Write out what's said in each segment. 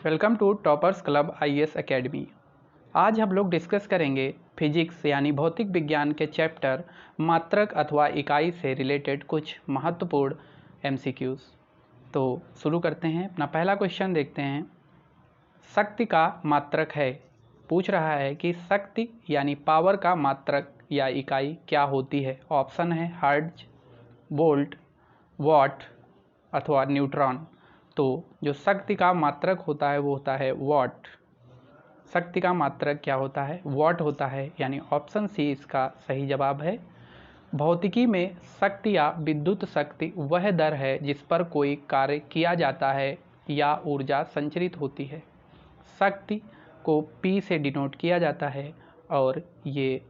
Welcome to toppers club IAS academy. आज हम लोग डिस्कस करेंगे फिजिक्स यानी भौतिक विज्ञान के चैप्टर मात्रक अथवा इकाई से रिलेटेड कुछ महत्वपूर्ण एमसीक्यूज। तो शुरू करते हैं। अपना पहला क्वेश्चन देखते हैं। शक्ति का मात्रक है, पूछ रहा है कि शक्ति यानी पावर का मात्रक या इकाई क्या होती है। ऑप्शन है हर्ट्ज, वोल्ट, वॉट अथवा न्यूट्रॉन। तो जो शक्ति का मात्रक होता है वो होता है वॉट। शक्ति का मात्रक क्या होता है? वॉट होता है, यानी ऑप्शन सी इसका सही जवाब है। भौतिकी में शक्ति या विद्युत शक्ति वह दर है जिस पर कोई कार्य किया जाता है या ऊर्जा संचरित होती है। शक्ति को P से डिनोट किया जाता है और ये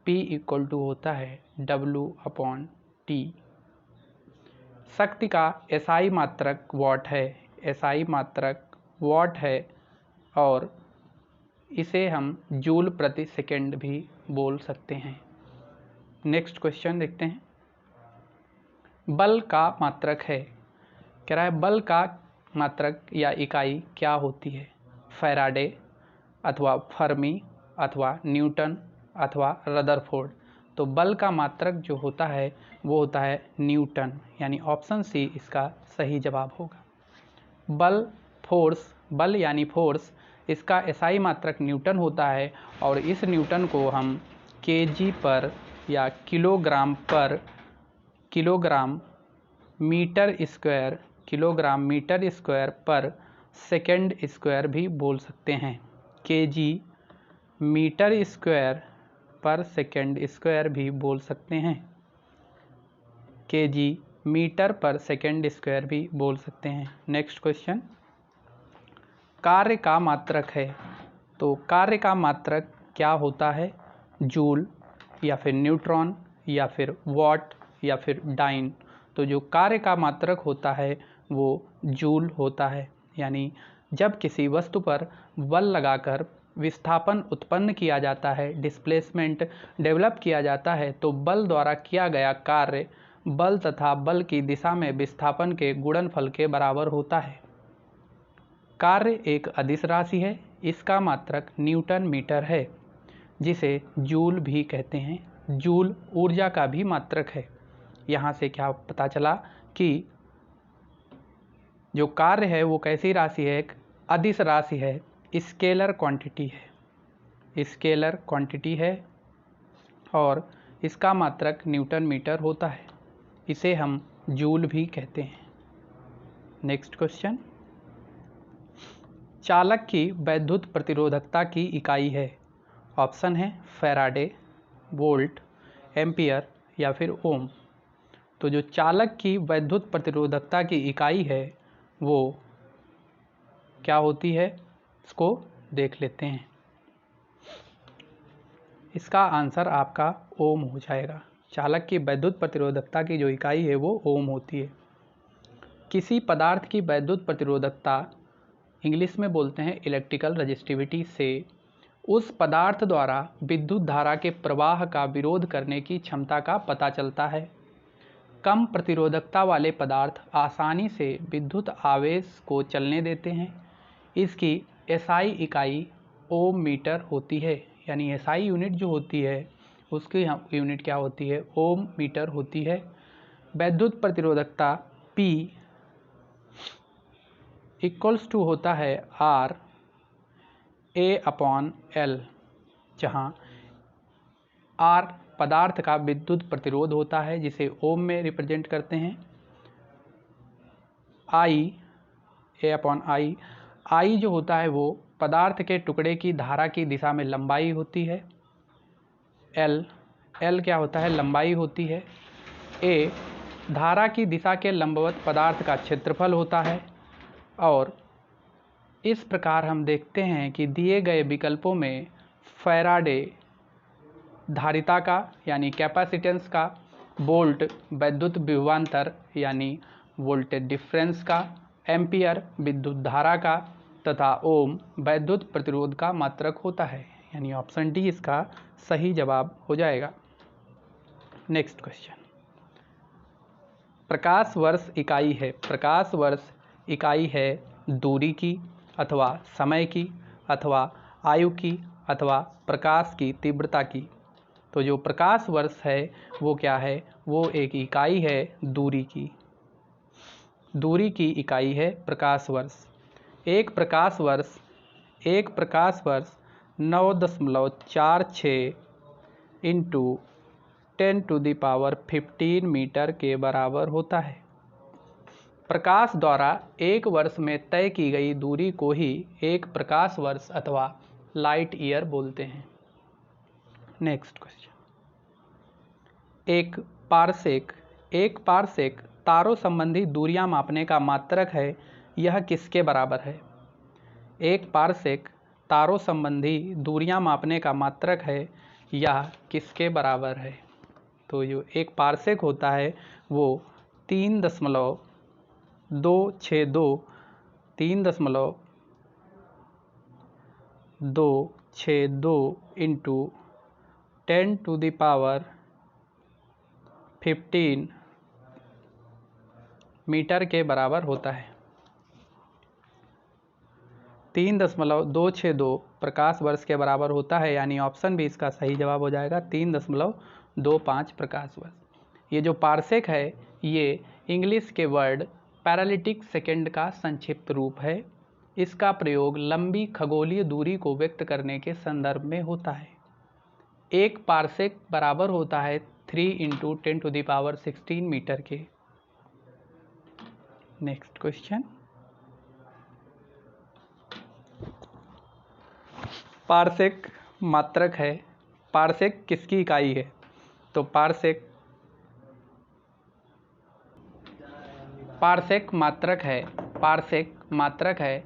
P इक्वल टू होता है W/T। शक्ति का एसआई मात्रक वॉट है। एसआई मात्रक वॉट है और इसे हम जूल प्रति सेकंड भी बोल सकते हैं। नेक्स्ट क्वेश्चन देखते हैं। बल का मात्रक है, कह रहा है बल का मात्रक या इकाई क्या होती है। फैराडे अथवा फर्मी अथवा न्यूटन अथवा रदरफोर्ड। तो बल का मात्रक जो होता है वो होता है न्यूटन, यानी ऑप्शन सी इसका सही जवाब होगा। बल फोर्स, बल यानी फोर्स, इसका एसआई मात्रक न्यूटन होता है और इस न्यूटन को हम केजी पर या किलोग्राम पर किलोग्राम मीटर स्क्वायर पर सेकंड स्क्वायर भी बोल सकते हैं। केजी मीटर स्क्वायर पर सेकंड स्क्वायर भी बोल सकते हैं। केजी मीटर पर सेकंड स्क्वायर भी बोल सकते हैं। Next question. कार्य का मात्रक है, तो कार्य का मात्रक क्या होता है। जूल या फिर न्यूट्रॉन या फिर वॉट या फिर डाइन। तो जो कार्य का मात्रक होता है वो जूल होता है, यानी जब किसी वस्तु पर बल लगाकर विस्थापन उत्पन्न किया जाता है, डिस्प्लेसमेंट डेवलप किया जाता है, तो बल द्वारा किया गया कार्य बल तथा बल की दिशा में विस्थापन के गुणनफल के बराबर होता है। कार्य एक अदिश राशि है, इसका मात्रक न्यूटन मीटर है, जिसे जूल भी कहते हैं। जूल ऊर्जा का भी मात्रक है। यहाँ से क्या पता चला कि जो कार्य है वो कैसी राशि है, एक अदिश राशि है, स्केलर क्वांटिटी है, स्केलर क्वांटिटी है और इसका मात्रक न्यूटन मीटर होता है, इसे हम जूल भी कहते हैं। Next question. चालक की वैद्युत प्रतिरोधकता की इकाई है। ऑप्शन है फैराडे, वोल्ट, एम्पियर या फिर ओम। तो जो चालक की वैद्युत प्रतिरोधकता की इकाई है वो क्या होती है, इसको देख लेते हैं। इसका आंसर आपका ओम हो जाएगा। चालक की वैद्युत प्रतिरोधकता की जो इकाई है वो ओम होती है। किसी पदार्थ की वैद्युत प्रतिरोधकता इंग्लिश में बोलते हैं इलेक्ट्रिकल रेजिस्टिविटी से उस पदार्थ द्वारा विद्युत धारा के प्रवाह का विरोध करने की क्षमता का पता चलता है। कम प्रतिरोधकता वाले पदार्थ आसानी से विद्युत आवेश को चलने देते हैं। इसकी एसआई इकाई ओम मीटर होती है, यानी एसआई यूनिट जो होती है उसकी यूनिट क्या होती है, ओम मीटर होती है। वैद्युत प्रतिरोधकता P इक्वल्स टू होता है RA/L, जहाँ R पदार्थ का विद्युत प्रतिरोध होता है जिसे ओम में रिप्रेजेंट करते हैं। I जो होता है वो पदार्थ के टुकड़े की धारा की दिशा में लंबाई होती है। L क्या होता है, लंबाई होती है। A धारा की दिशा के लंबवत पदार्थ का क्षेत्रफल होता है। और इस प्रकार हम देखते हैं कि दिए गए विकल्पों में फैराडे धारिता का यानी कैपेसिटेंस का, वोल्ट वैद्युत विभवांतर यानी वोल्टेज डिफरेंस का, एम्पियर विद्युत धारा का तथा ओम वैद्युत प्रतिरोध का मात्रक होता है, यानी ऑप्शन डी इसका सही जवाब हो जाएगा। Next question. प्रकाश वर्ष इकाई है। प्रकाश वर्ष इकाई है दूरी की अथवा समय की अथवा आयु की अथवा प्रकाश की तीव्रता की। तो जो प्रकाश वर्ष है वो क्या है, वो एक इकाई है दूरी की। दूरी की इकाई है प्रकाश वर्ष। एक प्रकाश वर्ष 9.46 इंटू 10⁻15 मीटर के बराबर होता है। प्रकाश द्वारा एक वर्ष में तय की गई दूरी को ही एक प्रकाश वर्ष अथवा लाइट ईयर बोलते हैं। नेक्स्ट क्वेश्चन, एक पारसेक तारों संबंधी दूरियां मापने का मात्रक है, यह किसके बराबर है? एक पारसेक तारों संबंधी दूरियां मापने का मात्रक है, यह किसके बराबर है? तो जो एक पारसेक होता है वो 3.262 इंटू 10⁻15 मीटर के बराबर होता है। 3.262 प्रकाश वर्ष के बराबर होता है, यानी ऑप्शन भी इसका सही जवाब हो जाएगा, 3.25 प्रकाश वर्ष। ये जो पारसेक है ये इंग्लिश के वर्ड पैरालिटिक सेकेंड का संक्षिप्त रूप है। इसका प्रयोग लंबी खगोलीय दूरी को व्यक्त करने के संदर्भ में होता है। एक पारसेक बराबर होता है 3 इंटू 10⁻16 मीटर के। नेक्स्ट क्वेश्चन, पारसेक मात्रक है। पारसेक किसकी इकाई है? तो पारसेक मात्रक है। पारसेक मात्रक है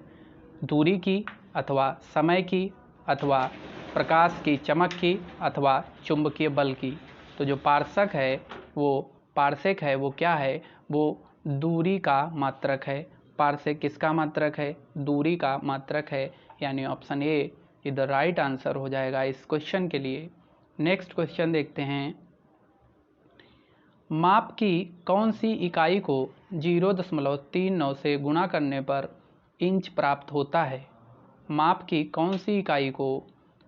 दूरी की अथवा समय की अथवा प्रकाश की चमक की अथवा चुंबकीय बल की। तो जो पारसेक है वो क्या है? वो दूरी का मात्रक है। पारसेक किसका मात्रक है? दूरी का मात्रक है, यानी ऑप्शन ए इधर राइट आंसर हो जाएगा इस क्वेश्चन के लिए। नेक्स्ट क्वेश्चन देखते हैं, माप की कौन सी इकाई को 0.39 से गुणा करने पर इंच प्राप्त होता है? माप की कौन सी इकाई को,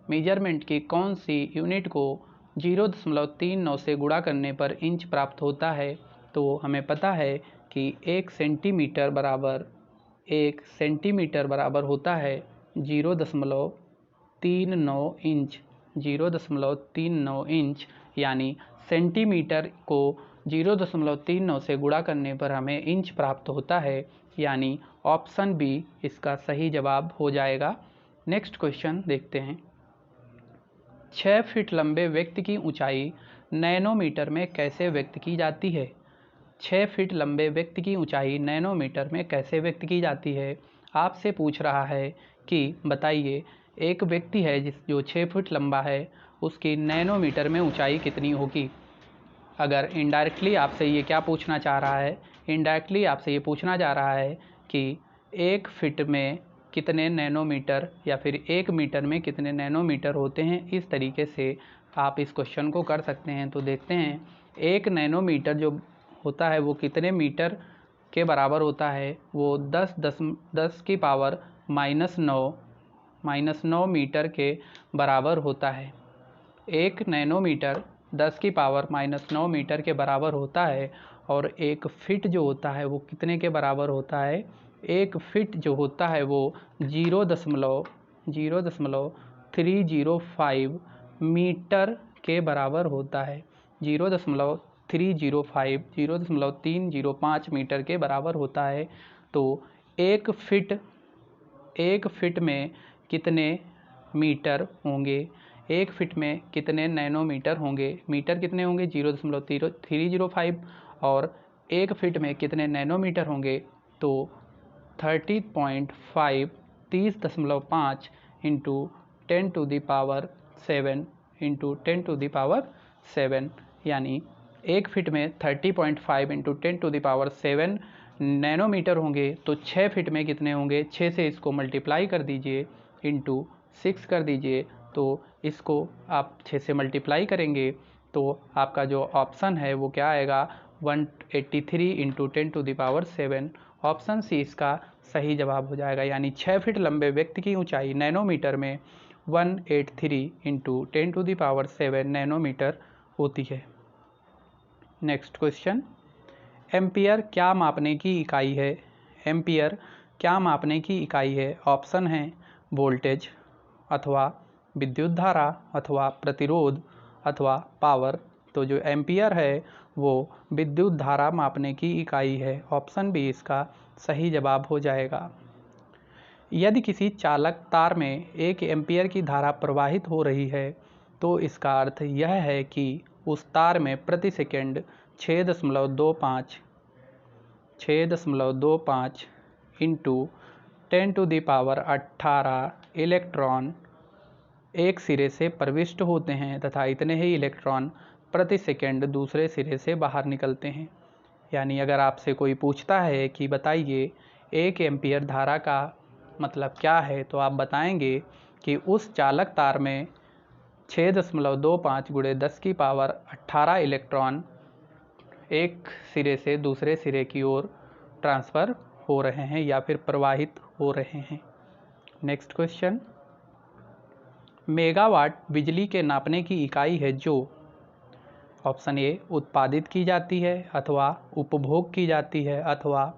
मेजरमेंट की कौन सी यूनिट को 0.39 से गुणा करने पर इंच प्राप्त होता है? तो हमें पता है कि 1 सेंटीमीटर बराबर होता है 0.39 इंच। 0.39 इंच, यानी सेंटीमीटर को 0.39 से गुणा करने पर हमें इंच प्राप्त होता है, यानी ऑप्शन बी इसका सही जवाब हो जाएगा। नेक्स्ट क्वेश्चन देखते हैं, 6 फीट लंबे व्यक्ति की ऊंचाई नैनोमीटर में कैसे व्यक्त की जाती है? 6 फीट लंबे व्यक्ति की ऊंचाई नैनोमीटर में कैसे व्यक्त की जाती है? आपसे पूछ रहा है कि बताइए, एक व्यक्ति है जो 6 फीट लंबा है, उसकी नैनोमीटर में ऊंचाई कितनी होगी? अगर इनडायरेक्टली आपसे ये क्या पूछना चाह रहा है? इनडायरेक्टली आपसे ये पूछना चाह रहा है कि 1 फीट में कितने नैनोमीटर या फिर 1 मीटर में कितने नैनोमीटर होते हैं। इस तरीके से आप इस क्वेश्चन को कर सकते हैं। तो देखते हैं, 1 नैनोमीटर जो होता है वो कितने मीटर के बराबर होता है? वो 10 की पावर -9 मीटर के बराबर होता है। 1 नैनोमीटर 10 की पावर -9 मीटर के बराबर होता है। और 1 फिट जो होता है वो कितने के बराबर होता है? 1 फिट जो होता है वो 0.305 मीटर के बराबर होता है। 0.305 मीटर के बराबर होता है। तो 1 फिट में कितने मीटर होंगे? 1 फिट में कितने नैनोमीटर होंगे? मीटर कितने होंगे? 0.305। और 1 फिट में कितने नैनोमीटर होंगे? तो 30.5 इंटू 10⁻7 यानी 1 फिट में 30.5 इंटू 10⁻7 नैनोमीटर होंगे। तो 6 फिट में कितने होंगे? 6 से इसको मल्टीप्लाई कर दीजिए, इंटू 6 कर दीजिए। तो इसको आप 6 से मल्टीप्लाई करेंगे तो आपका जो ऑप्शन है वो क्या आएगा? 183 इंटू 10⁻7। ऑप्शन सी इसका सही जवाब हो जाएगा। यानी 6 फीट लंबे व्यक्ति की ऊंचाई नैनोमीटर में 183 इंटू 10⁻7 नैनोमीटर होती है। नेक्स्ट क्वेश्चन, एम्पियर क्या मापने की इकाई है? एम्पियर क्या मापने की इकाई है? ऑप्शन है वोल्टेज अथवा विद्युत धारा अथवा प्रतिरोध अथवा पावर। तो जो एम्पियर है वो विद्युत धारा मापने की इकाई है। ऑप्शन बी इसका सही जवाब हो जाएगा। यदि किसी चालक तार में 1 एम्पियर की धारा प्रवाहित हो रही है तो इसका अर्थ यह है कि उस तार में प्रति सेकंड 6.25 इंटू 10⁻18 इलेक्ट्रॉन एक सिरे से प्रविष्ट होते हैं तथा इतने ही इलेक्ट्रॉन प्रति सेकंड दूसरे सिरे से बाहर निकलते हैं। यानी अगर आपसे कोई पूछता है कि बताइए 1 एम्पियर धारा का मतलब क्या है, तो आप बताएंगे कि उस चालक तार में 6.25 × 10⁻18 इलेक्ट्रॉन एक सिरे से दूसरे सिरे की ओर ट्रांसफ़र हो रहे हैं या फिर प्रवाहित हो रहे हैं। नेक्स्ट क्वेश्चन, मेगावाट बिजली के नापने की इकाई है जो ऑप्शन ए उत्पादित की जाती है अथवा उपभोग की जाती है अथवा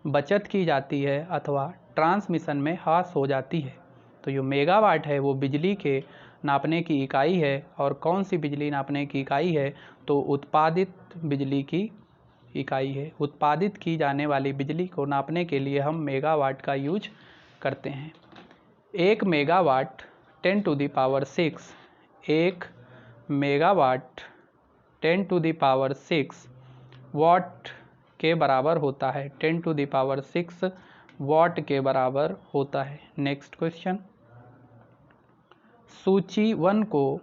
बचत की जाती है अथवा ट्रांसमिशन में ह्रास हो जाती है। तो जो मेगावाट है वो बिजली के नापने की इकाई है। और कौन सी बिजली नापने की इकाई है? तो उत्पादित बिजली की इकाई है। उत्पादित की जाने वाली बिजली को नापने के लिए हम मेगावाट का यूज करते हैं। 1 मेगावाट 10⁶, 1 मेगावाट 10⁶ वाट के बराबर होता है। 10⁶ वाट के बराबर होता है। नेक्स्ट क्वेश्चन, सूची 1 को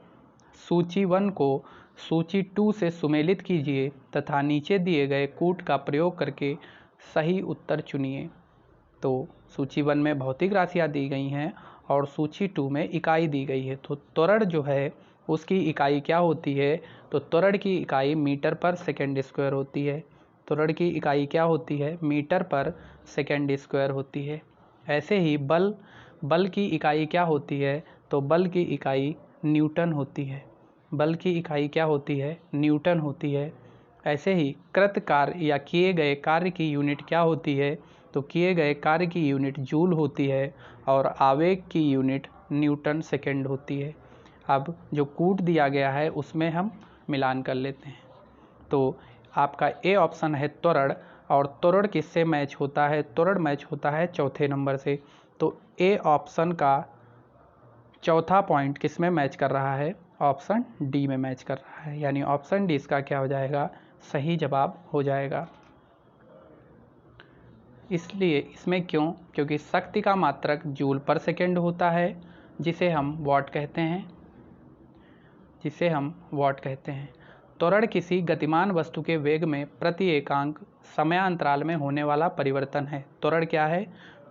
सूची 2 से सुमेलित कीजिए तथा नीचे दिए गए कूट का प्रयोग करके सही उत्तर चुनिए। तो सूची 1 में भौतिक राशियाँ दी गई हैं और सूची 2 में इकाई दी गई है। तो त्वरण जो है उसकी इकाई क्या होती है? तो त्वरण की इकाई मीटर पर सेकंड स्क्वायर होती है। त्वरण की इकाई क्या होती है? मीटर पर सेकंड स्क्वायर होती है। ऐसे ही बल की इकाई क्या होती है? तो बल की इकाई न्यूटन होती है। बल की इकाई क्या होती है? न्यूटन होती है। ऐसे ही कृत कार्य या किए गए कार्य की यूनिट क्या होती है? तो किए गए कार्य की यूनिट जूल होती है और आवेग की यूनिट न्यूटन सेकंड होती है। अब जो कूट दिया गया है उसमें हम मिलान कर लेते हैं। तो आपका ए ऑप्शन है त्वरण, और त्वरण किससे मैच होता है? त्वरण मैच होता है चौथे नंबर से। तो ए ऑप्शन का चौथा पॉइंट किस में मैच कर रहा है? ऑप्शन डी में मैच कर रहा है। यानी ऑप्शन डी इसका क्या हो जाएगा? सही जवाब हो जाएगा। इसलिए इसमें क्योंकि शक्ति का मात्रक जूल पर सेकेंड होता है जिसे हम वाट कहते हैं। त्वरण किसी गतिमान वस्तु के वेग में प्रति एकांक समयांतराल में होने वाला परिवर्तन है। त्वरण क्या है?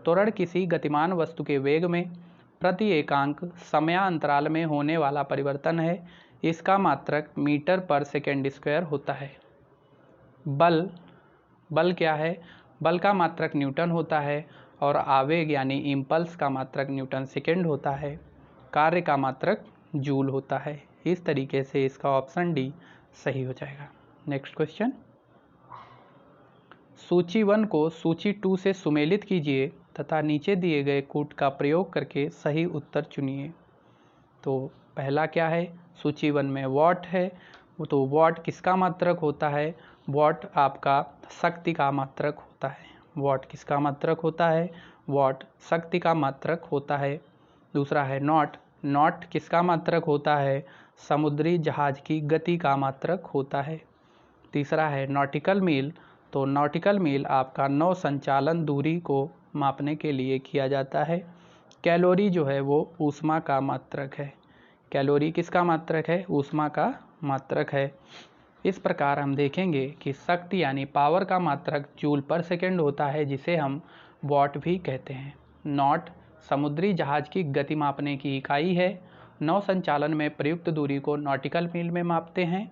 त्वरण किसी गतिमान वस्तु के वेग में प्रति एकांक समयांतराल में होने वाला परिवर्तन है। इसका मात्रक मीटर पर सेकेंड स्क्वायर होता है। बल क्या है? बल का मात्रक न्यूटन होता है और आवेग यानी इम्पल्स का मात्रक न्यूटन सेकेंड होता है। कार्य का मात्रक जूल होता है। इस तरीके से इसका ऑप्शन डी सही हो जाएगा। नेक्स्ट क्वेश्चन, सूची 1 को सूची 2 से सुमेलित कीजिए तथा नीचे दिए गए कूट का प्रयोग करके सही उत्तर चुनिए। तो पहला क्या है? सूची 1 में वाट है। तो वाट किसका मात्रक होता है? वाट आपका शक्ति का मात्रक होता है। वाट किसका मात्रक होता है? वाट शक्ति का मात्रक होता है। दूसरा है नॉट। नॉट किसका मात्रक होता है? समुद्री जहाज की गति का मात्रक होता है। तीसरा है नॉटिकल मील। तो नॉटिकल मील आपका नौ संचालन दूरी को मापने के लिए किया जाता है। कैलोरी जो है वो ऊष्मा का मात्रक है। कैलोरी किसका मात्रक है? ऊष्मा का मात्रक है। इस प्रकार हम देखेंगे कि शक्ति यानी पावर का मात्रक जूल पर सेकेंड होता है जिसे हम वॉट भी कहते हैं। नॉट समुद्री जहाज की गति मापने की इकाई है। नौ संचालन में प्रयुक्त दूरी को नॉटिकल मील में मापते हैं।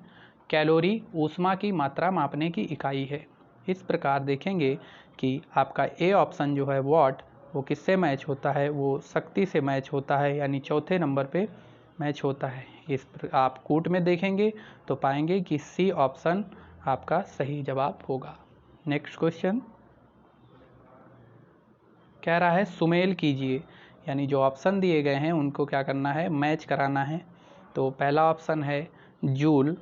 कैलोरी ऊष्मा की मात्रा मापने की इकाई है। इस प्रकार देखेंगे कि आपका ए ऑप्शन जो है वॉट, वो किससे मैच होता है, वो शक्ति से मैच होता है, यानी चौथे नंबर पे मैच होता है। आप कूट में देखेंगे तो पाएंगे कि सी ऑप्शन आपका सही जवाब होगा। नेक्स्ट क्वेश्चन कह रहा है सुमेल कीजिए, यानी जो ऑप्शन दिए गए हैं उनको क्या करना है, मैच कराना है। तो पहला ऑप्शन है जूल,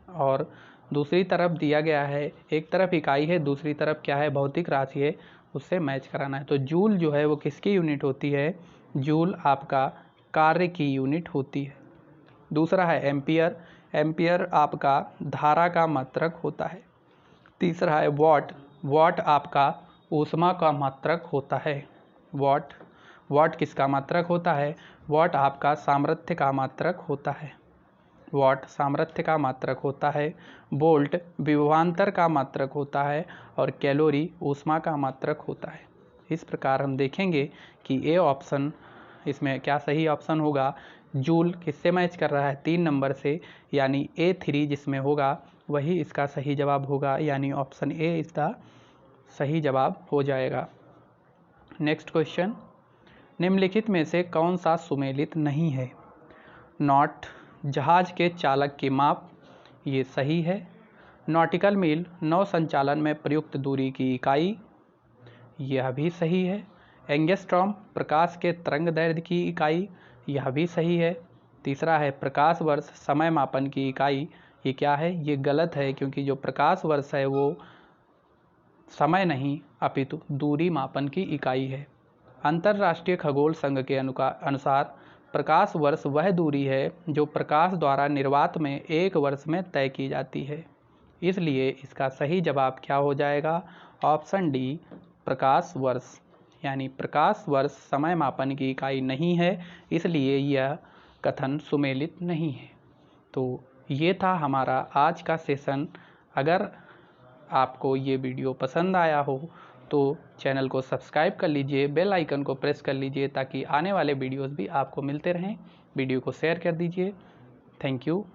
और दूसरी तरफ दिया गया है, एक तरफ इकाई है, दूसरी तरफ क्या है, भौतिक राशि है, उससे मैच कराना है। तो जूल जो है वो किसकी यूनिट होती है, जूल आपका कार्य की यूनिट होती है। दूसरा है एम्पियर, एम्पियर आपका धारा का मात्रक होता है। तीसरा है वॉट, वॉट आपका ऊष्मा का मात्रक होता है। वॉट, वॉट किसका मात्रक होता है, वॉट आपका सामर्थ्य का मात्रक होता है। वॉट सामर्थ्य का मात्रक होता है, वोल्ट विभवांतर का मात्रक होता है, और कैलोरी ऊष्मा का मात्रक होता है। इस प्रकार हम देखेंगे कि ए ऑप्शन इसमें क्या सही ऑप्शन होगा, जूल किससे मैच कर रहा है, 3 नंबर से, यानी A3 जिसमें होगा वही इसका सही जवाब होगा, यानी ऑप्शन ए इसका सही जवाब हो जाएगा। नेक्स्ट क्वेश्चन, निम्नलिखित में से कौन सा सुमेलित नहीं है। नॉट जहाज के चालक की माप, ये सही है। नॉटिकल मील नौ संचालन में प्रयुक्त दूरी की इकाई, यह भी सही है। एंगस्ट्रॉम प्रकाश के तरंग दैर्ध्य की इकाई, यह भी सही है। तीसरा है प्रकाश वर्ष समय मापन की इकाई, ये क्या है, ये गलत है, क्योंकि जो प्रकाश वर्ष है वो समय नहीं अपितु दूरी मापन की इकाई है। अंतर्राष्ट्रीय खगोल संघ के अनुसार प्रकाश वर्ष वह दूरी है जो प्रकाश द्वारा निर्वात में एक वर्ष में तय की जाती है। इसलिए इसका सही जवाब क्या हो जाएगा, ऑप्शन डी प्रकाश वर्ष, यानी प्रकाश वर्ष समय मापन की इकाई नहीं है, इसलिए यह कथन सुमेलित नहीं है। तो ये था हमारा आज का सेशन। अगर आपको ये वीडियो पसंद आया हो तो चैनल को सब्सक्राइब कर लीजिए, बेल आइकन को प्रेस कर लीजिए ताकि आने वाले वीडियोस भी आपको मिलते रहें। वीडियो को शेयर कर दीजिए। Thank you.